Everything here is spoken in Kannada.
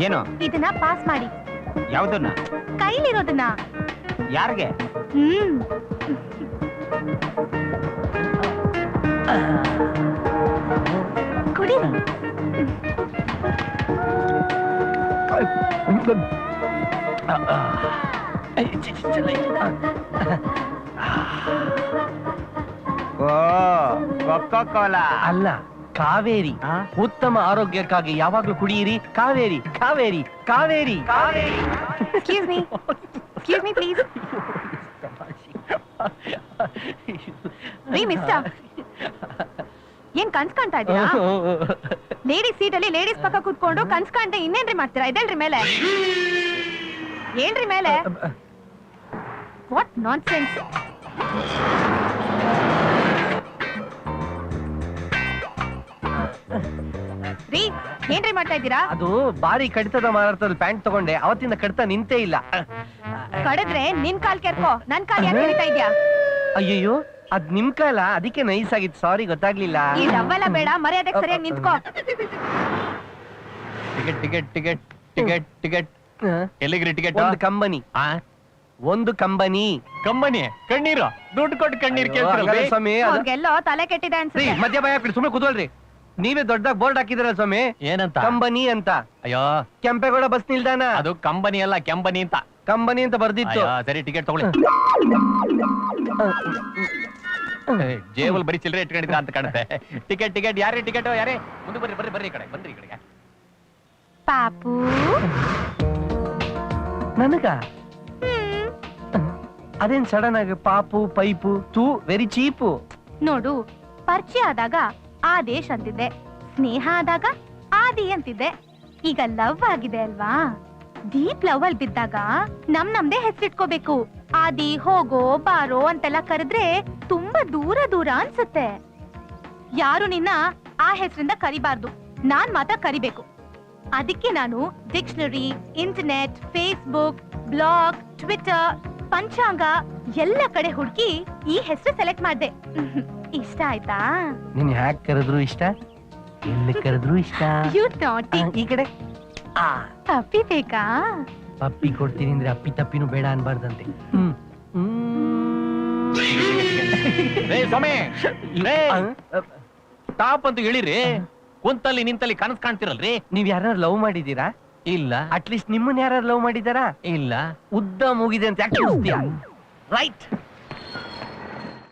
ಏನು? ಇದನ್ನ ಪಾಸ್ ಮಾಡಿ. ಯಾವ್ದನ್ನ? ಕೈಲಿರೋದನ್ನ. ಯಾರಿಗೆ? ಕುಡಿ. ಓ ಕೊಕ್ಕೋ ಕೋಲಾ ಅಲ್ಲ, ಕಾವೇರಿ. ಉತ್ತಮ ಆರೋಗ್ಯಕ್ಕಾಗಿ ಯಾವಾಗ್ಲೂ ಕುಡಿಯಿರಿ Kaveri. Kaveri Kaveri Kaveri. Excuse me. Excuse me, please. ರೀ ಮಿಸ್ಟರ್, ಏನ್ ಕನ್ಸ್ ಕಾಣ್ತಾ ಇದೀರಾ? ಲೇಡೀಸ್ ಸೀಟ್ ಅಲ್ಲಿ ಲೇಡೀಸ್ ಪಕ್ಕ ಕೂತ್ಕೊಂಡು ಕನ್ಸ್ ಕಾಣ್ತಾ ಇನ್ನೇನ್ರಿ ಮಾಡ್ತೀರಾ? ಇದಲ್ರಿ ಮೇಲೆ. ಏನ್ರಿ ಮೇಲೆ? What nonsense. ರೀ ಏನ್ರಿ ಮಾಡ್ತಾ ಇದ್ದೀರಾ? ಅದು ಬಾರಿ ಕಡಿತದ ಮಾರಾಟದಲ್ಲಿ ಪ್ಯಾಂಟ್ ತಗೊಂಡೆ, ಅವತ್ತಿಂದ ಕಡಿತ ನಿಂತೇ ಇಲ್ಲ. ಕಡಿದ್ರೆ ನಿನ್ ಕಾಲ್ ಕೆರ್ಕೋ, ನನ್ ಕಾಲ್ ಯಾಕೆ ಕಡಿತಾ ಇದ್ಯಾ? ಅಯ್ಯಯ್ಯೋ, ಅದ್ ನಿಮ್ ಕಾಲ, ಅದಕ್ಕೆ ನೈಸ್ ಆಗಿತ್ತು. ಸಾರಿ, ಗೊತ್ತಾಗ್ಲಿಲ್ಲ. ಈ ಡಬ್ಬೆಲ್ಲ ಬೇಡ, ಮರ್ಯಾದೆಗೆ ಸರಿಯಾಗಿ ನಿಂತ್ಕೋ. Ticket ticket ticket ticket ticket ಎಲ್ಲಿಗ್ರಿ ಟಿಕೆಟ್? ಒಂದು ಕಂಬನಿ. ಒಂದು ಕಂಬನಿ. ಕಂಬನಿ ಕಣ್ಣೀರು ದುಡ್ಡು ಕೊಟ್ಟು ಕಣ್ಣೀರು ಕೇಳ್ತಿರಲ್ರಿ ಸ್ವಾಮಿ. ಅವ್ರಿಗೆಲ್ಲೋ ತಲೆ ಕೆಟ್ಟಿದೆ ಅನ್ಸುತ್ತೆ. ಮಧ್ಯ ಭಯ ಸುಮ್ಮನೆ ಕುತ್ಕೊಳ್ರಿ. ನೀವೇ ದೊಡ್ಡದಾಗ ಬೋರ್ಡ್ ಹಾಕಿದಿರ ಸ್ವಾಮಿ. ಏನಂತ? ಕಂಬನಿ ಅಂತ. ಅಯ್ಯೋ, ಕೆಂಪೇಗೌಡ ಬಸ್ ನಿಲ್ದಾಣ. ಅದು ಕಂಬನಿ ಅಲ್ಲ, ಕೆಂಬನಿ ಅಂತ. ಕಂಬನಿ ಅಂತ ಬರ್ದಿತ್ತು. ಸರಿ, ಟಿಕೆಟ್ ತಗೊಳ್ಳಿ. ಜೇಬಲ್ ಬರೀ ಚಿಲ್ಲರೆ ಇಟ್ಕೊಂಡಿದ್ರ ಅಂತ ಕಾಣುತ್ತೆ. ಟಿಕೆಟ್ ಟಿಕೆಟ್ ಯಾರೇ ಟಿಕೆಟ್ ಯಾರೇ? ಮುಂದೆ ಬರ್ರಿ ಬರ್ರಿ ಬರ್ರಿ, ಈ ಕಡೆ ಬನ್ರಿ, ಈ ಕಡೆಗೆ. ಪಾಪು ನನಗ ಅದೇನ್ ಸಡನ್ ಆಗಿ ಪಾಪು ಪೈಪು ತೂ ವೆರಿ ಚೀಪು. ನೋಡು, ಪರಿಚಯ ಆದಾಗ ಆದೇಶ್ ಅಂತಿದ್ದೆ, ಸ್ನೇಹ ಆದಾಗ ಆದಿ ಅಂತಿದ್ದೆ. ಈಗ ಲವ್ ಆಗಿದೆ ಅಲ್ವಾ? ಡೀಪ್ ಲವ್ ಅಲ್ಲಿ ಬಿದ್ದಾಗ ನಮ್ದೇ ಹೆಸರಿಟ್ಕೋಬೇಕು. ಆದಿ, ಹೋಗೋ, ಬಾರೋ ಅಂತೆಲ್ಲ ಕರೆದ್ರೆ ತುಂಬಾ ದೂರ ದೂರ ಅನ್ಸುತ್ತೆ. ಯಾರು ನಿನ್ನ ಆ ಹೆಸರಿಂದ ಕರಿಬಾರ್ದು, ನಾನ್ ಮಾತ್ರ ಕರಿಬೇಕು. ಅದಕ್ಕೆ ನಾನು dictionary, internet, Facebook, blog, Twitter, ಪಂಚಾಂಗ ಎಲ್ಲ ಕಡೆ ಹುಡುಕಿ ಈ ಹೆಸರು ಸೆಲೆಕ್ಟ್ ಮಾಡ್ದೆ. ಇಷ್ಟ ಆಯ್ತಾ? ನೀನ್ ಹ್ಯಾಕ್ ಕರೆದ್ರು ಇಷ್ಟ, ಎಲ್ಲಿ ಕರೆದ್ರು ಇಷ್ಟ. ಯು ನಾಟಿ. ಈ ಕಡೆ ಪಪ್ಪಿ ಬೇಕಾ? ಪಪ್ಪಿ ಕೊಡ್ತೀನಿ ಅಂದ್ರೆ ಅಪ್ಪಿ ತಪ್ಪಿನೂ ಬೇಡ ಅನ್ಬಾರ್ದಂತೆ. ಸ್ವಾಮಿ, ಟಾಪ್ ಅಂತ ಹೇಳಿರಿ. ಕುಂತಲ್ಲಿ ನಿಂತಲ್ಲಿ ಕನಸು ಕಾಣ್ತಿರಲ್ರಿ. ನೀವ್ ಯಾರು ಲವ್ ಮಾಡಿದೀರಾ? ಇಲ್ಲ. ಅಟ್ಲೀಸ್ಟ್ ನಿಮ್ಮನ್ನ ಯಾರು ಲವ್ ಮಾಡಿದಾರಾ? ಇಲ್ಲ. ಉದ್ದ ಮುಗಿದೆ ಅಂತ ಯಾಕೆ ರೈಟ್